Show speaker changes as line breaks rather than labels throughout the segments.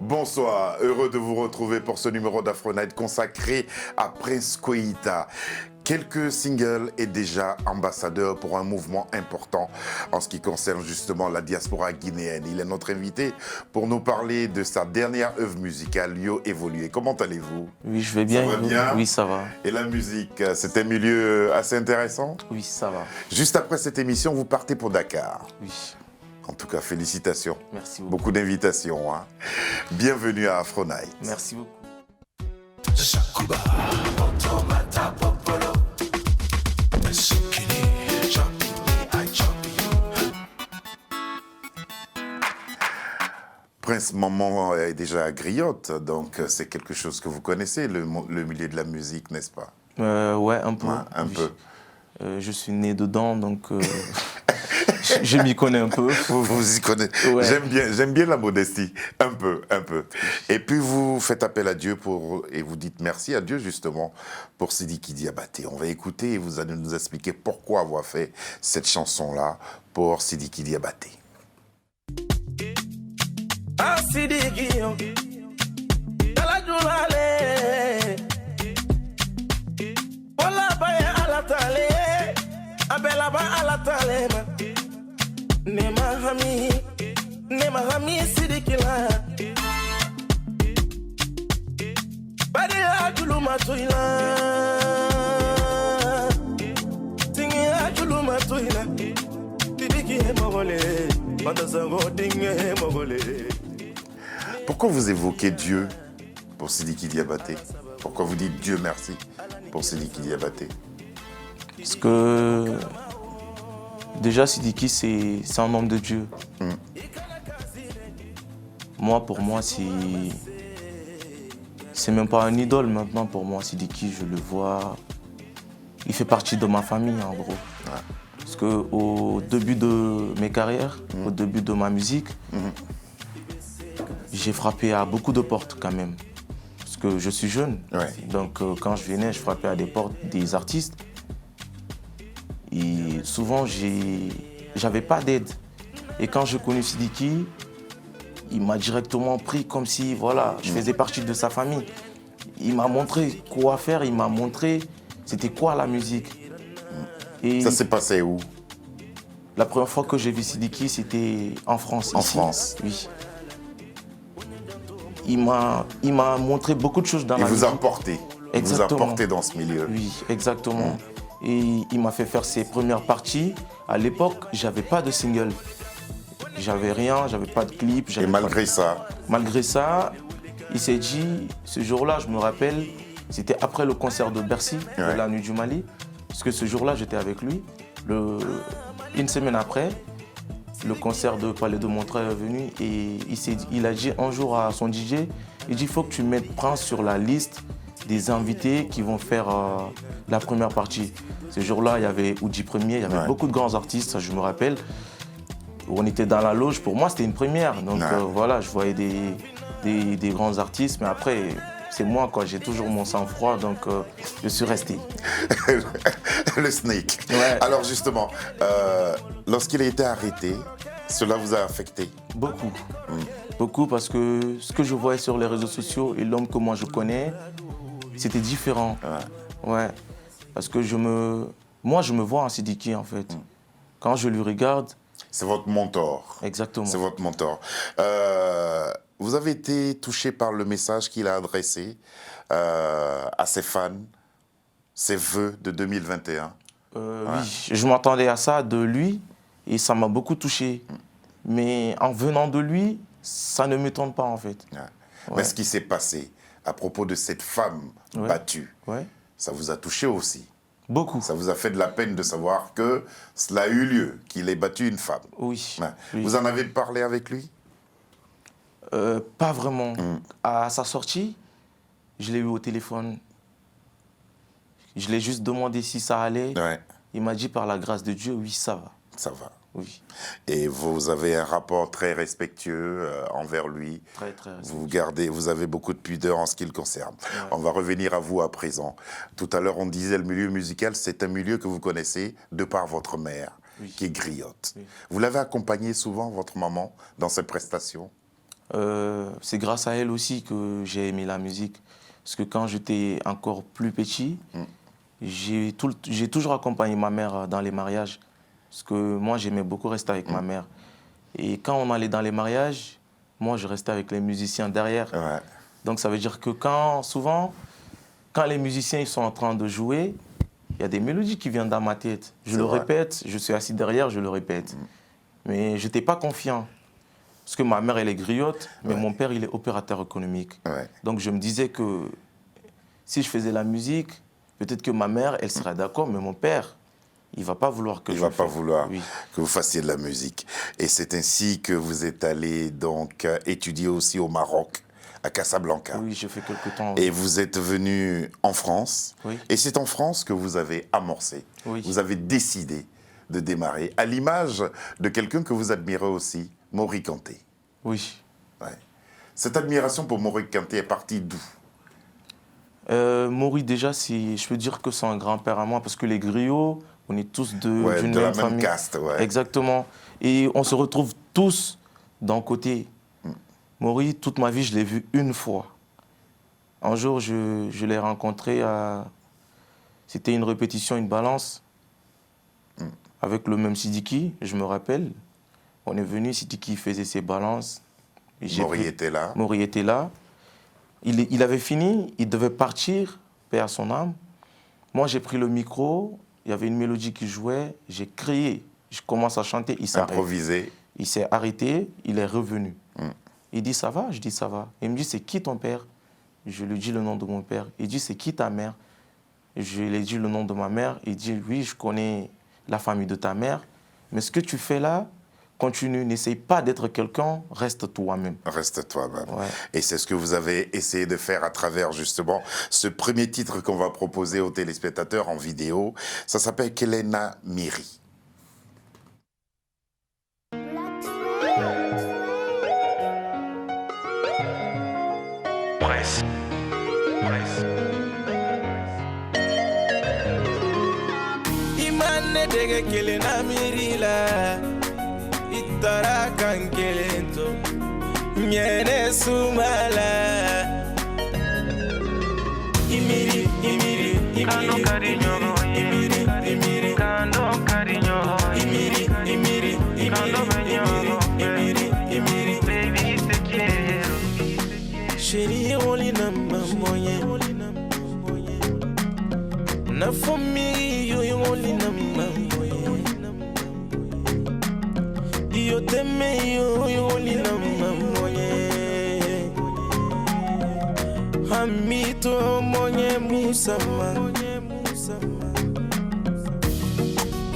Bonsoir, heureux de vous retrouver pour ce numéro d'Afro Night consacré à Prince Koita. Quelques singles et déjà ambassadeur pour un mouvement important en ce qui concerne justement la diaspora guinéenne. Il est notre invité pour nous parler de sa dernière œuvre musicale, Yo Évolué. Comment allez-vous?
Oui, je vais bien.
Ça va bien?
Oui, ça va.
Et la musique, c'est un milieu assez intéressant?
Oui, ça va.
Juste après cette émission, vous partez pour Dakar.
Oui.
En tout cas, félicitations.
Merci beaucoup.
Beaucoup d'invitations. Hein. Bienvenue à Afro Night.
Merci beaucoup.
Prince Maman est déjà griotte, donc c'est quelque chose que vous connaissez, le milieu de la musique, n'est-ce pas?
Ouais, un peu.
Ouais, un peu.
Je suis né dedans, donc je m'y connais un peu.
Vous y connaissez.
Ouais.
J'aime bien la modestie, un peu. Et puis vous faites appel à Dieu et vous dites merci à Dieu justement pour Sidiki Diabaté. On va écouter et vous allez nous expliquer pourquoi avoir fait cette chanson-là pour Sidiki Diabaté. Pourquoi vous évoquez Dieu pour Sidiki Diabaté? Pourquoi vous dites Dieu merci pour Sidiki Diabaté?
Parce que déjà, Sidiki, c'est un homme de Dieu. Pour moi, c'est même pas un idole maintenant. Pour moi, Sidiki, je le vois, il fait partie de ma famille, en gros.
Ouais.
Parce qu'au début de mes carrières, au début de ma musique, j'ai frappé à beaucoup de portes quand même. Parce que je suis jeune.
Ouais.
Donc quand je venais, je frappais à des portes des artistes. Et souvent, j'avais pas d'aide. Et quand j'ai connu Sidiki, il m'a directement pris comme si voilà, je faisais partie de sa famille. Il m'a montré quoi faire, il m'a montré c'était quoi la musique. Et
Ça s'est passé où?
la première fois que j'ai vu Sidiki, c'était en France.
En
ici.
France.
Oui. Il m'a montré beaucoup de choses dans
Il
la
vous
musique.
a porté. Il vous a
Exactement.
porté dans ce milieu.
Oui, exactement. Et il m'a fait faire ses premières parties. À l'époque, j'avais pas de single. J'avais rien, j'avais pas de clip.
Et malgré ça,
Malgré ça, il s'est dit, ce jour-là, je me rappelle, c'était après le concert de Bercy, de la Nuit du Mali, parce que ce jour-là, j'étais avec lui. Une semaine après, le concert de Palais de Montreuil est venu et il a dit un jour à son DJ, il dit, il faut que tu mettes Prince sur la liste des invités qui vont faire la première partie. Ce jour-là, il y avait Oudji Premier, il y avait beaucoup de grands artistes, ça, je me rappelle. On était dans la loge, pour moi, c'était une première. Donc voilà, je voyais des grands artistes, mais après, c'est moi, quoi. J'ai toujours mon sang-froid, donc je suis resté.
le snake.
Ouais.
Alors justement, lorsqu'il a été arrêté, cela vous a affecté?
Beaucoup. Beaucoup parce que ce que je voyais sur les réseaux sociaux et l'homme que moi je connais, c'était différent. Ouais. Parce que moi, je me vois en Sidiki, en fait. Quand je lui regarde...
C'est votre mentor.
Exactement.
C'est votre mentor. Vous avez été touché par le message qu'il a adressé à ses fans, ses vœux de 2021.
Oui, je m'attendais à ça de lui et ça m'a beaucoup touché. Mais en venant de lui, ça ne m'étonne pas, en fait.
Mais ce qui s'est passé à propos de cette femme battue, ça vous a touché aussi?
Beaucoup.
Ça vous a fait de la peine de savoir que cela a eu lieu, qu'il ait battu une femme?
Oui.
Vous en avez parlé avec lui?
Pas vraiment. À sa sortie, je l'ai eu au téléphone. Je l'ai juste demandé si ça allait. Il m'a dit par la grâce de Dieu, oui, ça va.
Ça va.
Oui.
Et vous avez un rapport très respectueux envers lui.
Très respectueux.
Vous avez beaucoup de pudeur en ce qui le concerne. On va revenir à vous à présent. Tout à l'heure, on disait le milieu musical, c'est un milieu que vous connaissez de par votre mère, qui est griotte. Vous l'avez accompagnée souvent, votre maman, dans ses prestations?
C'est grâce à elle aussi que j'ai aimé la musique. Parce que quand j'étais encore plus petit, j'ai toujours accompagné ma mère dans les mariages. Parce que moi, j'aimais beaucoup rester avec ma mère. Et quand on allait dans les mariages, moi, je restais avec les musiciens derrière.
Ouais.
Donc, ça veut dire que souvent, quand les musiciens ils sont en train de jouer, il y a des mélodies qui viennent dans ma tête. Je le répète, je suis assis derrière, je le répète. Mais je n'étais pas confiant. Parce que ma mère, elle est griotte, mais mon père, il est opérateur économique. Ouais. Donc, je me disais que si je faisais la musique, peut-être que ma mère, elle serait d'accord, mais mon père, il ne va pas vouloir que
que vous fassiez de la musique. Et c'est ainsi que vous êtes allé donc étudier aussi au Maroc, à Casablanca.
Oui, j'ai fait quelques temps.
Et vous êtes venu en France.
Oui.
Et c'est en France que vous avez amorcé. Oui. Vous avez décidé de démarrer, à l'image de quelqu'un que vous admirez aussi, Maury Kanté.
Oui.
Ouais. Cette admiration pour Maury Kanté est partie d'où?
Maury, déjà, je peux dire que c'est un grand-père à moi, parce que les griots, on est tous d'une même famille.
Même caste, ouais.
Exactement. Et on se retrouve tous d'un côté. Maury, toute ma vie, je l'ai vu une fois. Un jour, je l'ai rencontré C'était une répétition, une balance, avec le même Sidiki, je me rappelle. On est venu, Sidiki faisait ses balances.
Maury était là.
Maury était là. Il avait fini, il devait partir, paix à son âme. Moi, j'ai pris le micro, il y avait une mélodie qui jouait, j'ai crié, je commence à chanter, il s'arrête.
Improvisé.
Il s'est arrêté, il est revenu. Il dit, ça va? Je dis, ça va. Il me dit, c'est qui ton père? Je lui dis le nom de mon père. Il dit, c'est qui ta mère? Je lui ai dit le nom de ma mère. Il dit, oui, je connais la famille de ta mère, mais ce que tu fais là, continue, n'essaye pas d'être quelqu'un, reste toi-même.
Reste toi-même.
Ouais.
Et c'est ce que vous avez essayé de faire à travers justement ce premier titre qu'on va proposer aux téléspectateurs en vidéo. Ça s'appelle Kelena Miri.
Imane dege Kelena Miri la itara kan kelento nyene sumala imiri imiri imiri imiri imiri kando cariño imiri imiri imiri imiri baby te quiero chérie oli namba moye na famille yo oli namba yo teme yo lina mamoye hamito monye musama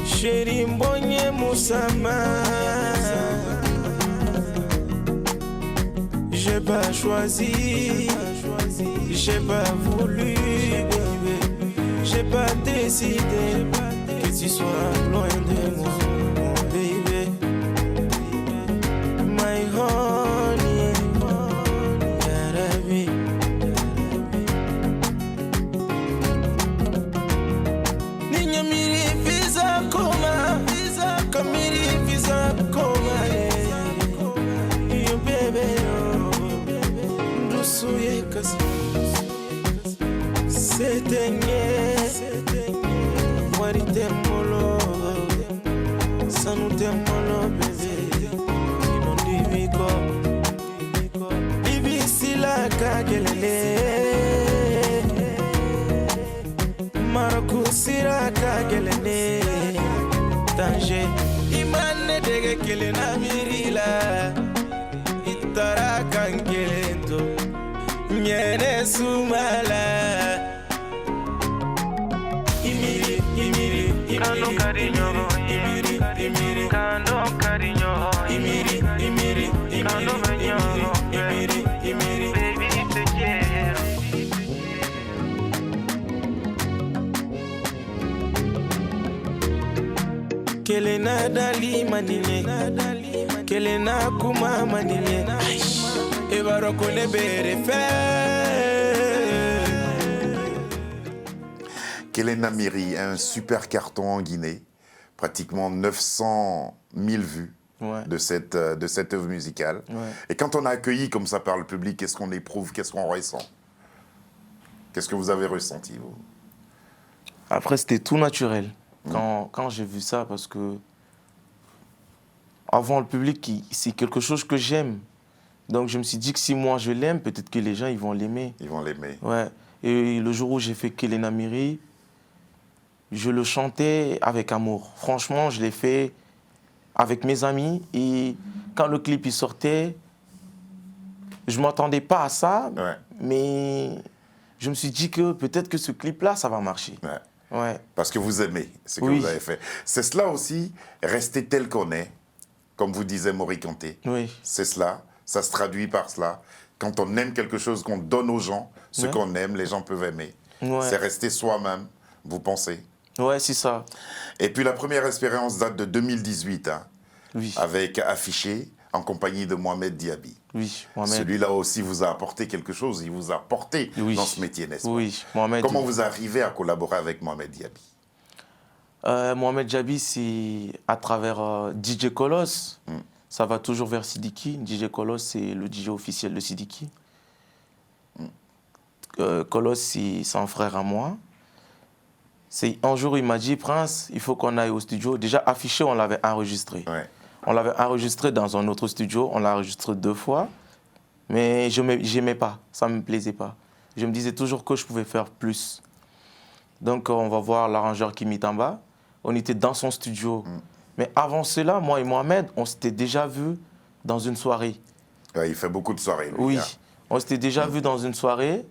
chéri mbonye musama j'ai pas choisi j'ai pas voulu j'ai pas décidé que tu sois loin de moi baby. Marakusira kagelene danger imane dege Kelena Miri la itara kangelento nyene sumala imiri imiri imiri cariño imiri imiri kando cariño imiri imiri imiri imiri baby te quiero. Kelena dali manile Kelena kuma manile Ebaroko ne bere fe.
Kelena Miri, un super carton en Guinée, pratiquement 900 000 vues de cette œuvre musicale. Et quand on a accueilli comme ça par le public, qu'est-ce qu'on éprouve, qu'est-ce qu'on ressent? Qu'est-ce que vous avez ressenti, vous?
Après, c'était tout naturel quand j'ai vu ça, parce que avant le public, c'est quelque chose que j'aime. Donc je me suis dit que si moi je l'aime, peut-être que les gens ils vont l'aimer.
Ils vont l'aimer.
Ouais. Et le jour où j'ai fait Kelena Miri, je le chantais avec amour. Franchement, je l'ai fait avec mes amis. Et quand le clip il sortait, je ne m'attendais pas à ça, mais je me suis dit que peut-être que ce clip-là, ça va marcher. Ouais.
Parce que vous aimez ce que vous avez fait. C'est cela aussi, rester tel qu'on est, comme vous disait Mori Kanté.
Oui.
C'est cela, ça se traduit par cela. Quand on aime quelque chose, qu'on donne aux gens, ce qu'on aime, les gens peuvent aimer. C'est rester soi-même, vous pensez?
Ouais, c'est ça.
Et puis la première expérience date de 2018, hein, avec Affiché, en compagnie de Mohamed Diaby.
Oui, Mohamed.
Celui-là aussi vous a apporté quelque chose, il vous a porté dans ce métier, n'est-ce pas?
Oui, Mohamed.
Comment vous arrivez à collaborer avec Mohamed Diaby?
Mohamed Diaby, c'est à travers DJ Kolos. Ça va toujours vers Sidiki. DJ Kolos, c'est le DJ officiel de Sidiki. Kolos, c'est un frère à moi. Un jour, il m'a dit, Prince, il faut qu'on aille au studio. Déjà, Affiché, on l'avait enregistré. On l'avait enregistré dans un autre studio. On l'a enregistré 2 fois. Mais je n'aimais pas. Ça ne me plaisait pas. Je me disais toujours que je pouvais faire plus. Donc, on va voir l'arrangeur Kimi Tamba. On était dans son studio. Mais avant cela, moi et Mohamed, on s'était déjà vus dans une soirée.
Il fait beaucoup de soirées, lui.
Oui. On s'était déjà vus dans une soirée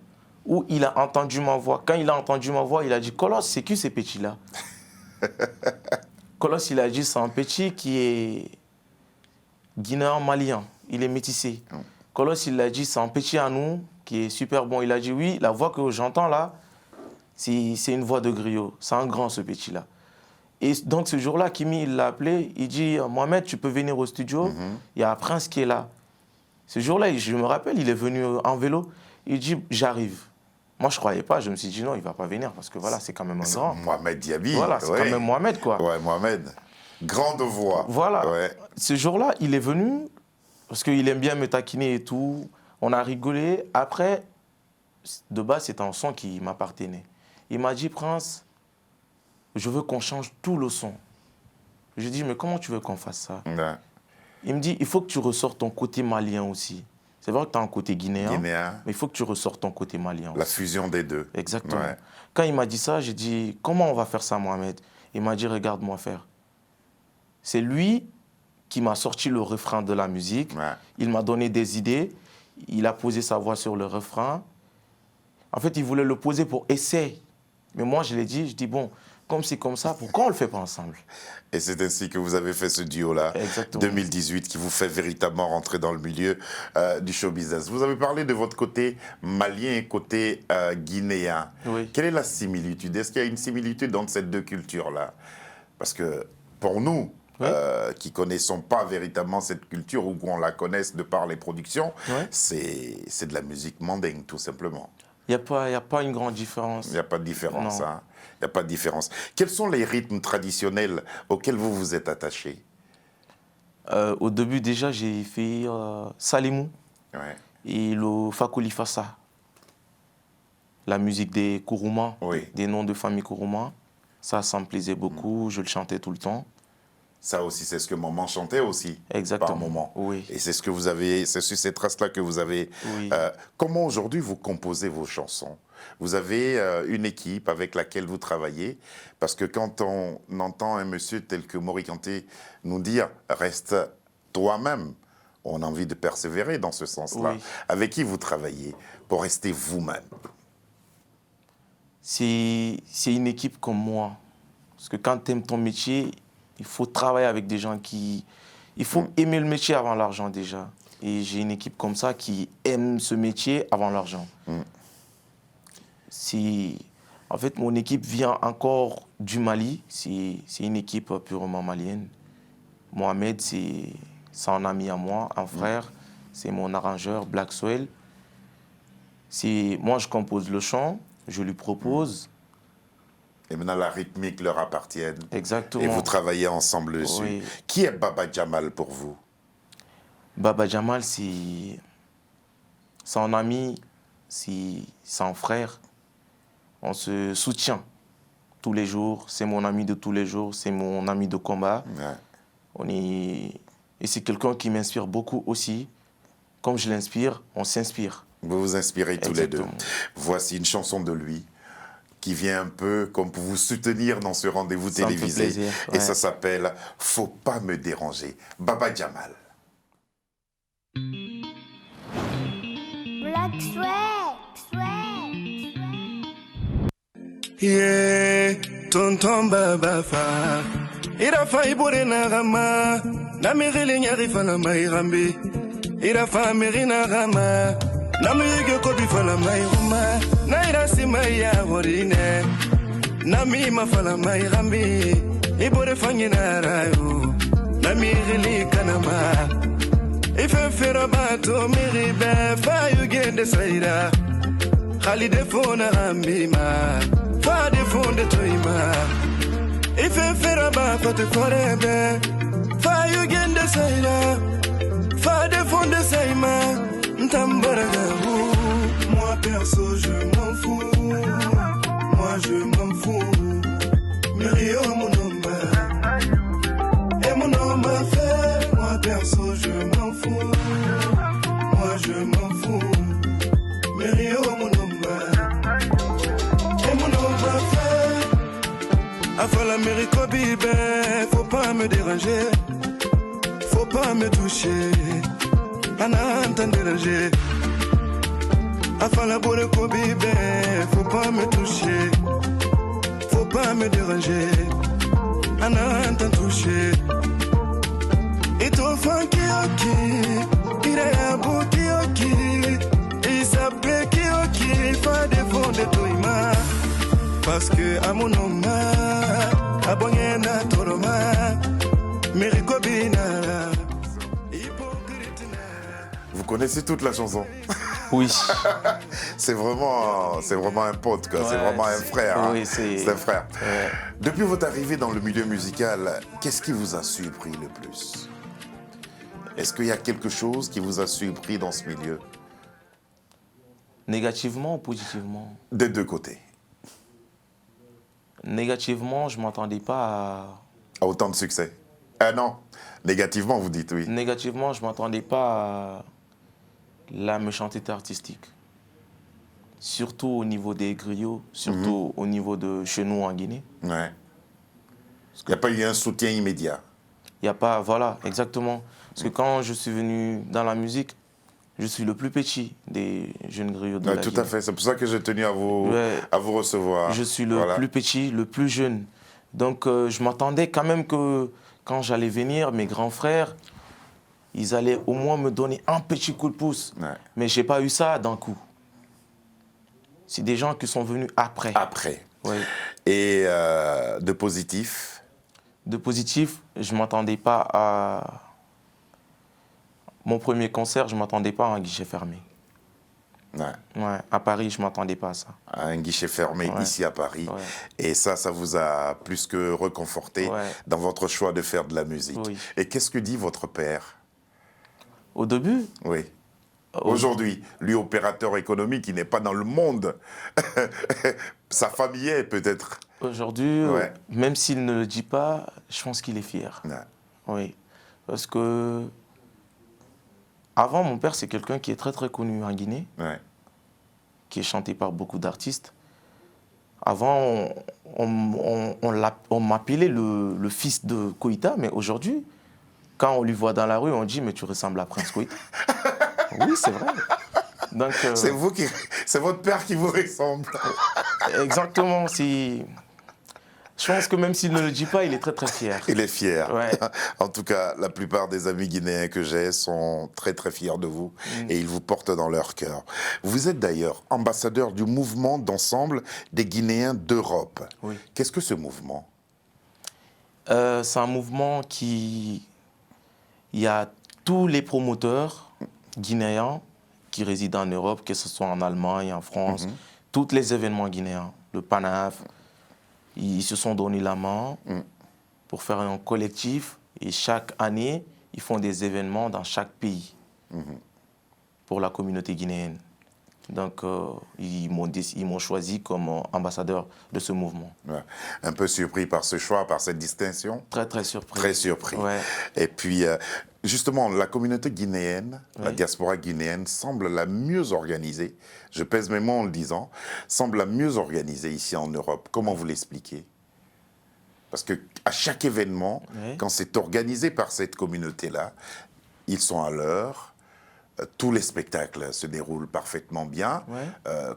où il a entendu ma voix. Quand il a entendu ma voix, il a dit « Kolos, c'est qui ces petits-là » Kolos, il a dit « C'est un petit qui est guinéen-malien. Il est métissé. » Kolos, il a dit « C'est un petit à nous qui est super bon. » Il a dit « Oui, la voix que j'entends là, c'est une voix de griot. C'est un grand, ce petit-là. » Et donc, ce jour-là, Kimi, il l'a appelé. Il dit « Mohamed, tu peux venir au studio. Il y a un Prince qui est là. » Ce jour-là, je me rappelle, il est venu en vélo. Il dit « J'arrive. » Moi, je ne croyais pas. Je me suis dit « Non, il ne va pas venir parce que voilà, c'est quand même un grand. »
Mohamed Diaby.
Voilà, c'est quand même Mohamed, quoi.
Ouais, Mohamed. Grande voix.
Voilà. Ce jour-là, il est venu parce qu'il aime bien me taquiner et tout. On a rigolé. Après, de base, c'était un son qui m'appartenait. Il m'a dit « Prince, je veux qu'on change tout le son. » Je dis « Mais comment tu veux qu'on fasse ça ?» Il me dit « Il faut que tu ressortes ton côté malien aussi. » C'est vrai que tu as un côté guinéen, mais il faut que tu ressortes ton côté malien aussi.
La fusion des deux.
Exactement. Quand il m'a dit ça, j'ai dit « Comment on va faire ça, Mohamed ?» Il m'a dit « Regarde-moi faire. » C'est lui qui m'a sorti le refrain de la musique. Il m'a donné des idées. Il a posé sa voix sur le refrain. En fait, il voulait le poser pour essayer. Mais moi, je l'ai dit, je dis, bon, comme c'est comme ça, pourquoi on ne le fait pas ensemble?
Et c'est ainsi que vous avez fait ce duo-là, 2018, qui vous fait véritablement rentrer dans le milieu du show business. Vous avez parlé de votre côté malien et côté guinéen. Quelle est la similitude? Est-ce qu'il y a une similitude entre ces deux cultures-là? Parce que pour nous, qui ne connaissons pas véritablement cette culture ou qu'on la connaisse de par les productions, c'est de la musique mandingue, tout simplement.
Il n'y a pas une grande différence.
Il n'y a pas de différence. Hein. Il n'y a pas de différence. Quels sont les rythmes traditionnels auxquels vous vous êtes attaché?
Au début, déjà, j'ai fait Salimou et le Fakoli Fassa. La musique des Kourouma, des noms de famille Kourouma. Ça me plaisait beaucoup. Je le chantais tout le temps.
Ça aussi, c'est ce que maman chantait aussi, par moment. Et c'est ce que vous avez, c'est sur ces traces-là que vous avez. Comment aujourd'hui vous composez vos chansons? Vous avez une équipe avec laquelle vous travaillez, parce que quand on entend un monsieur tel que Mori Kanté nous dire « reste toi-même », on a envie de persévérer dans ce sens-là. Avec qui vous travaillez pour rester vous-même?
C'est une équipe comme moi. Parce que quand tu aimes ton métier, il faut travailler avec des gens qui... Il faut aimer le métier avant l'argent déjà. Et j'ai une équipe comme ça qui aime ce métier avant l'argent. En fait, mon équipe vient encore du Mali. C'est une équipe purement malienne. Mohamed, c'est un ami à moi, un frère. C'est mon arrangeur, Black Swell. Moi, je compose le chant, je lui propose.
Et maintenant, la rythmique leur appartient.
Exactement.
Et vous travaillez ensemble dessus.
Oui.
Qui est Baba Jamal pour vous?
Baba Jamal, c'est un ami, c'est un frère. On se soutient tous les jours. C'est mon ami de tous les jours, c'est mon ami de combat.
Ouais.
Et c'est quelqu'un qui m'inspire beaucoup aussi. Comme je l'inspire, on s'inspire.
Vous vous inspirez tous les deux.
Exactement.
Voici une chanson de lui qui vient un peu comme pour vous soutenir dans ce rendez-vous
Ça me fait
télévisé.
plaisir,
Et
ouais.
ça s'appelle « Faut pas me déranger ». Baba Jamal.
Black Sweat.
Yeah, tonton Baba Fa. Ira fa ibore na gama. Na mirili nyari fa la mai rambi. Ira fa mirina gama. Na miyege ko bi fa la mai ruma. Na ira si mai ya horine. Na mi ma fa la mai rambi. Ibore fa nyina rayo. Na mirili kanama. Ife fera bato miri be fa you get the saida. Khalide fona ambima. Fa de fonde toima. Ife fera bato te forebe. Fa you get the saida. Fa de fonde saima. Ntambaraga. Moi perso je m'en fous. Moi je m'en fous. Mirio mon nomba. Et mon nomba fait. Moi perso je m'en fous. Moi je m'en fous. Mirio mon nomba. Et mon nomba fait. Afala mérito bibé. Faut pas me déranger. Faut pas me toucher. Ananta déranger. Afala bore ko bibé. Faut pas me toucher. Faut pas me déranger. Ananta toucher. Ito funky oki, ire abuki oki, isape ki oki, fa de fond de toima. Parce que à mon nom, abonné na toroma, mériko binara.
Vous connaissez toute la chanson?
Oui.
C'est vraiment un pote, quoi. C'est
Ouais,
vraiment un frère. Hein.
oui, c'est
un frère.
Ouais.
Depuis votre arrivée dans le milieu musical, qu'est-ce qui vous a surpris le plus? Est-ce qu'il y a quelque chose qui vous a surpris dans ce milieu?
Négativement ou positivement?
Des deux côtés.
Négativement, je ne m'attendais pas
À autant de succès? Non. Négativement, vous dites oui.
Négativement, je ne m'attendais pas à la méchanceté artistique. Surtout au niveau des griots, surtout au niveau de chez nous en Guinée.
Ouais. Il n'y a pas eu un soutien immédiat.
Il n'y a pas, voilà, exactement. Parce que quand je suis venu dans la musique, je suis le plus petit des jeunes griots de
Ouais,
la
tout
Guinée.
à fait. C'est pour ça que j'ai tenu à vous recevoir.
Je suis le
Voilà.
plus petit, le plus jeune. Donc je m'attendais quand même que quand j'allais venir, mes grands frères, ils allaient au moins me donner un petit coup de pouce.
Ouais.
Mais je n'ai pas eu ça d'un coup. C'est des gens qui sont venus après.
Après.
Oui.
Et de positif?
De positif, je ne m'attendais pas à... Mon premier concert, je ne m'attendais pas à un guichet fermé.
Ouais.
Ouais, à Paris, je ne m'attendais pas à ça.
À un guichet fermé
Ouais.
ici à Paris.
Ouais.
Et ça vous a plus que reconforté
Ouais.
dans votre choix de faire de la musique.
Oui.
Et qu'est-ce que dit votre père?
Au début,
Oui. Aujourd'hui, lui, opérateur économique, il n'est pas dans le monde. Sa famille est peut-être.
aujourd'hui,
Ouais.
même s'il ne le dit pas, je pense qu'il est fier.
Ouais.
Oui, parce que avant, mon père, c'est quelqu'un qui est très très connu en Guinée,
Ouais.
qui est chanté par beaucoup d'artistes. Avant, on m'appelait le fils de Koïta, mais aujourd'hui, quand on lui voit dans la rue, on dit « mais tu ressembles à Prince Koïta ». Oui, c'est vrai. Donc,
C'est votre père qui vous ressemble.
exactement. Je pense que même s'il ne le dit pas, il est très très fier.
Il est fier.
Ouais.
En tout cas, la plupart des amis guinéens que j'ai sont très très fiers de vous et ils vous portent dans leur cœur. Vous êtes d'ailleurs ambassadeur du mouvement d'ensemble des Guinéens d'Europe.
Oui.
Qu'est-ce que ce mouvement?
C'est un mouvement qui... Il y a tous les promoteurs guinéens qui résident en Europe, que ce soit en Allemagne, en France, tous les événements guinéens, le PANAF, Ils se sont donné la main pour faire un collectif. Et chaque année, ils font des événements dans chaque pays pour la communauté guinéenne. Donc, ils m'ont choisi comme ambassadeur de ce mouvement.
Ouais. Un peu surpris par ce choix, par cette distinction?
Très, très surpris.
Très surpris.
Ouais.
Et puis, justement, la communauté guinéenne, la diaspora guinéenne, semble la mieux organisée, je pèse mes mots en le disant, semble la mieux organisée ici en Europe. Comment vous l'expliquez? Parce qu'à chaque événement, quand c'est organisé par cette communauté-là, ils sont à l'heure, tous les spectacles se déroulent parfaitement bien.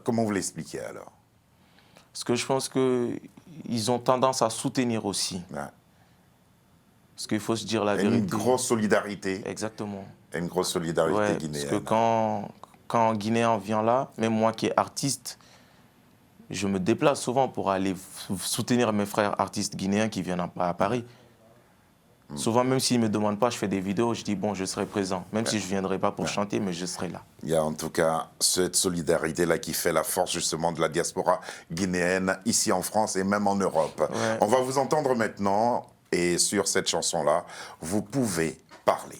Comment vous l'expliquez alors?
Parce que je pense qu'ils ont tendance à soutenir aussi. Parce qu'il faut se dire la vérité.
Une grosse solidarité.
Exactement.
Une grosse solidarité guinéenne.
Parce que quand un Guinéen vient là, même moi qui est artiste, je me déplace souvent pour aller soutenir mes frères artistes guinéens qui viennent à Paris. Souvent, même s'ils ne me demandent pas, je fais des vidéos, je dis bon, je serai présent. Même si je ne viendrai pas pour chanter, mais je serai là. Il
y a en tout cas cette solidarité-là qui fait la force justement de la diaspora guinéenne ici en France et même en Europe. On va vous entendre maintenant et sur cette chanson-là, vous pouvez parler.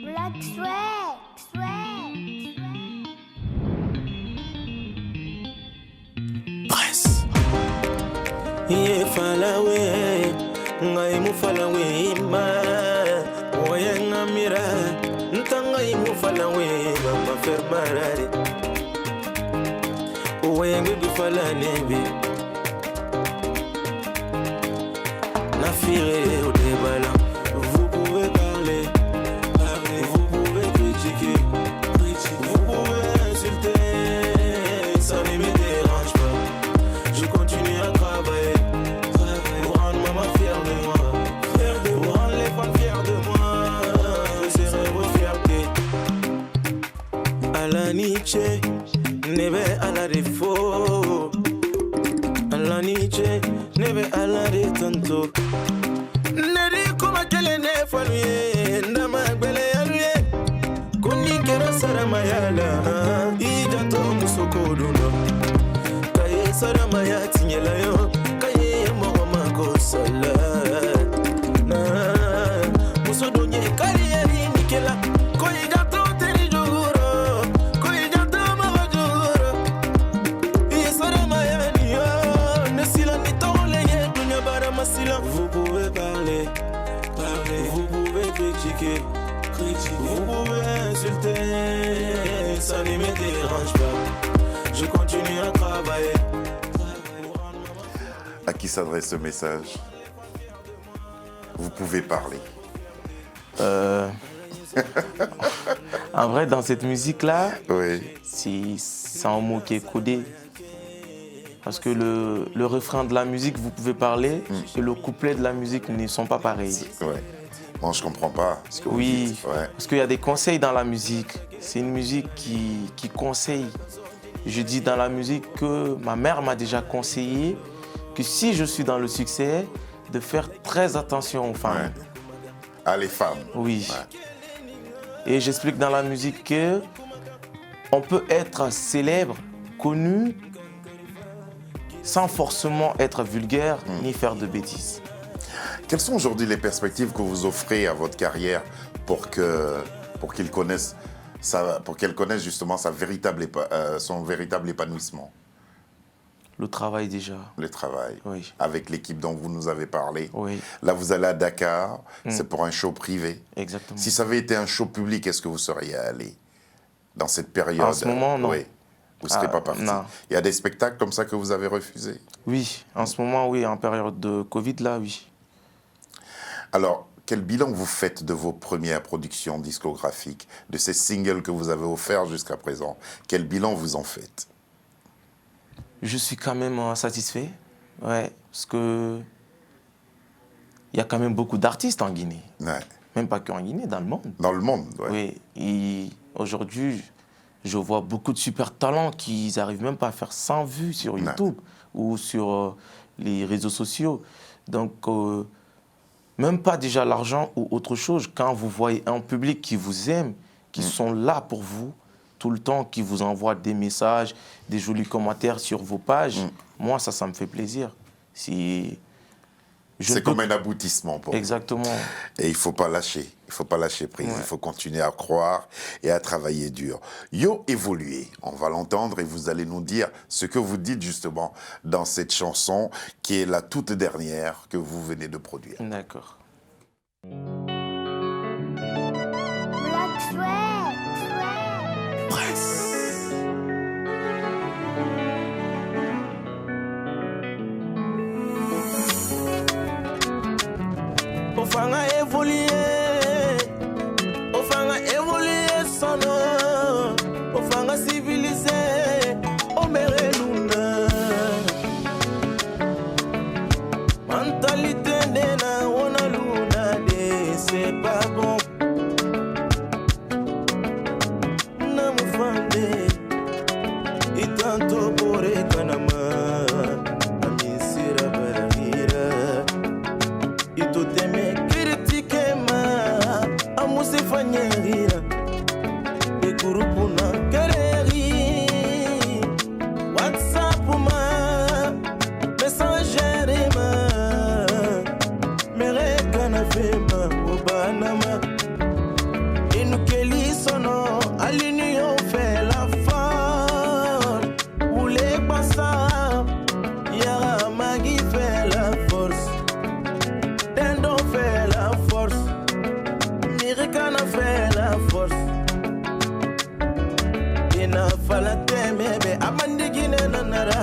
Black Swag,
Presse. Ye falawe, ngai mu falawe ma, oye ngamira, ntangai mu falawe ma fer barare, oye ngi falanebe, na fire au débala, vous pouvez parler, vous pouvez critiquer, vous pouvez insulter, ça ne me dérange pas, je continue à travailler. Alaniche, nebe ala defo. Alaniche, nebe ala de tanto. Neri kuma kele ne fanuye, ndama gbele yanuye. Kuni kera saramayala, ijato musoko duno. Kaye saramaya tinyela yo, kaye mo mako sala. Na musodonye kariyeri nikela, koyi jato teri juguro. Vous pouvez parler, vous pouvez critiquer, vous pouvez insulter, ça ne me dérange pas, je continue à travailler.
À qui s'adresse ce message? Vous pouvez parler.
En vrai, dans cette musique-là, c'est un mot qui est codé. Parce que le refrain de la musique, vous pouvez parler, et le couplet de la musique ne sont pas pareils.
Bon, je ne comprends pas ce que vous dites.
Parce qu'il y a des conseils dans la musique. C'est une musique qui conseille. Je dis dans la musique que ma mère m'a déjà conseillé que si je suis dans le succès, de faire très attention aux femmes.
À les femmes.
Oui. Et j'explique dans la musique que on peut être célèbre, connu, sans forcément être vulgaire ni faire de bêtises.
Quelles sont aujourd'hui les perspectives que vous offrez à votre carrière pour qu'elle connaisse justement son véritable épanouissement?
Le travail déjà.
Le travail.
Oui.
Avec l'équipe dont vous nous avez parlé.
Oui.
Là, vous allez à Dakar, c'est pour un show privé.
Exactement.
Si ça avait été un show public, est-ce que vous seriez allé dans cette période?
En ce moment, non.
Oui. Vous ne serez pas parti.
Non.
Il y a des spectacles comme ça que vous avez refusés?
Oui, en ce moment, oui, en période de Covid, là, oui.
Alors, quel bilan vous faites de vos premières productions discographiques, de ces singles que vous avez offerts jusqu'à présent? Quel bilan vous en faites?
Je suis quand même satisfait, parce que il y a quand même beaucoup d'artistes en Guinée. Même pas qu'en Guinée, dans le monde.
Dans le monde,
oui. Et aujourd'hui, je vois beaucoup de super talents qui n'arrivent même pas à faire 100 vues sur YouTube ou sur les réseaux sociaux. Donc, même pas déjà l'argent ou autre chose. Quand vous voyez un public qui vous aime, qui sont là pour vous, tout le temps, qui vous envoient des messages, des jolis commentaires sur vos pages, moi, ça me fait plaisir.
C'est comme un aboutissement pour vous.
Exactement.
Et il ne faut pas lâcher. Il ne faut pas lâcher prise.
Ouais.
Il faut continuer à croire et à travailler dur. Yo évolué. On va l'entendre et vous allez nous dire ce que vous dites justement dans cette chanson qui est la toute dernière que vous venez de produire.
D'accord.
Black Sweat.
Ofanga évoluer sono, ofanga civilisé, omere luna. Mentalité nena, on a luna de, c'est pas bon. Namu fande, itanto bore kanama, amisira baravira. Ito teme critiquer ma amuse fanyerira e grupo na quereri WhatsApp ma messager ma mereka na fema obanama inukeli sono alinio fait la force ou les passants yara magi fait la force. Tendo fait la force, Mirikana fait la force. Ina fala temebe, amandigine nanara.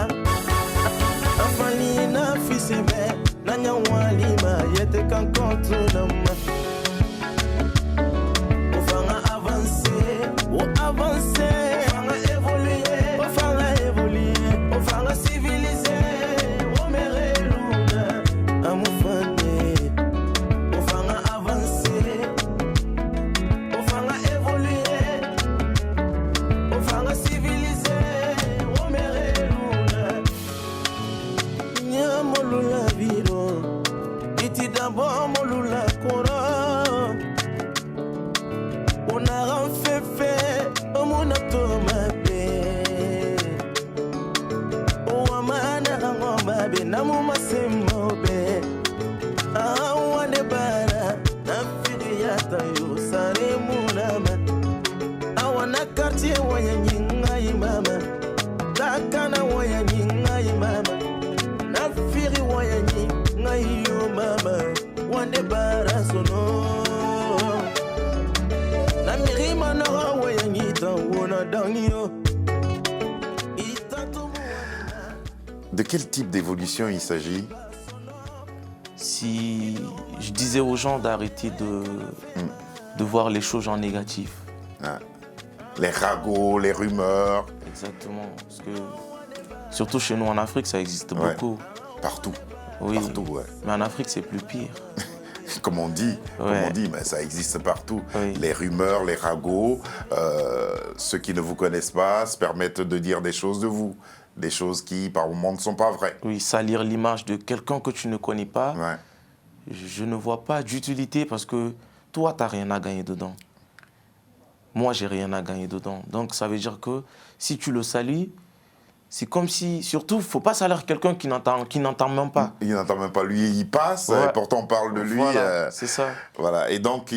Afalina fisebe, nanya walima, yete kan contre nama. Ofanga avancer, ou avancer. Ofanga évoluer, ofanga civiliser. Omere luna, amufane. D'abord molula kora on a renfait mon automate o amana ngoma be namu masemobe awane bara na firiata yo sare munama awana quartier waya nyinga imama takana waya nyinga imama na firi waya nyinga yo mama wande bara sono na mirima na waya nyita wona danyo.
De quel type d'évolution il s'agit?
Si je disais aux gens d'arrêter de voir les choses en négatif.
Ah. Les ragots, les rumeurs.
Exactement. Parce que surtout chez nous en Afrique, ça existe beaucoup.
Partout.
Oui.
Partout, ouais.
Mais en Afrique, c'est plus pire.
Comme on dit, mais ça existe partout.
Oui.
Les rumeurs, les ragots, ceux qui ne vous connaissent pas se permettent de dire des choses de vous. Des choses qui, par moments, ne sont pas vraies.
Oui, salir l'image de quelqu'un que tu ne connais pas,
Ouais.
je ne vois pas d'utilité parce que toi, tu n'as rien à gagner dedans. Moi, j'ai rien à gagner dedans. Donc, ça veut dire que si tu le salues, c'est comme si... Surtout, il ne faut pas salir quelqu'un qui n'entend même pas.
Il n'entend même pas. Lui, il passe,
Ouais.
et pourtant on parle de lui.
Voilà, c'est ça.
Voilà. Et donc,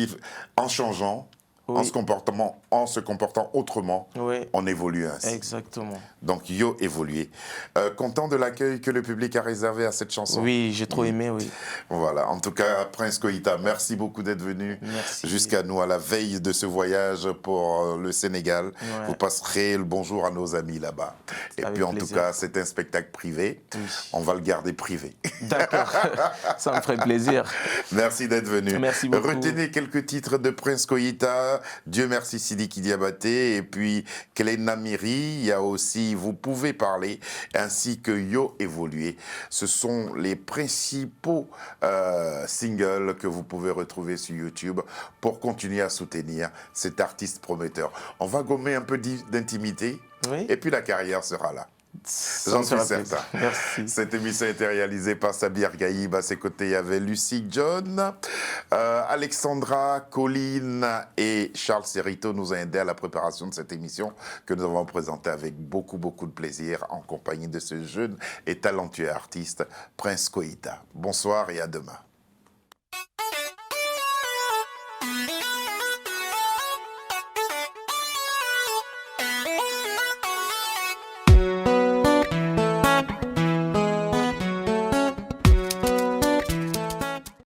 en changeant,
Oui.
en se comportant autrement,
Oui.
on évolue ainsi.
Exactement.
Donc, Yo évolué. Content de l'accueil que le public a réservé à cette chanson.
Oui, j'ai trop aimé, oui.
Voilà. En tout cas, Prince Koita, merci beaucoup d'être venu
Merci.
jusqu'à nous à la veille de ce voyage pour le Sénégal.
Ouais.
Vous passerez le bonjour à nos amis là-bas. Et
Avec
puis, en
plaisir.
tout cas, c'est un spectacle privé.
Oui.
On va le garder privé.
D'accord. Ça me ferait plaisir.
Merci d'être venu.
Merci beaucoup.
Retenez quelques titres de Prince Koita. Dieu merci Sidiki Diabaté. Et puis Kelena Miri. Il y a aussi Vous pouvez parler. Ainsi que Yo évolué. Ce sont les principaux singles que vous pouvez retrouver sur YouTube pour continuer à soutenir cet artiste prometteur. On va gommer un peu d'intimité.
Oui.
Et puis la carrière sera là. J'en suis certain.
Merci.
Cette émission a été réalisée par Sabir Gaïb. À ses côtés, il y avait Lucie John, Alexandra, Colline et Charles Serrito nous ont aidés à la préparation de cette émission que nous avons présentée avec beaucoup de plaisir en compagnie de ce jeune et talentueux artiste, Prince Koïta. Bonsoir et à demain.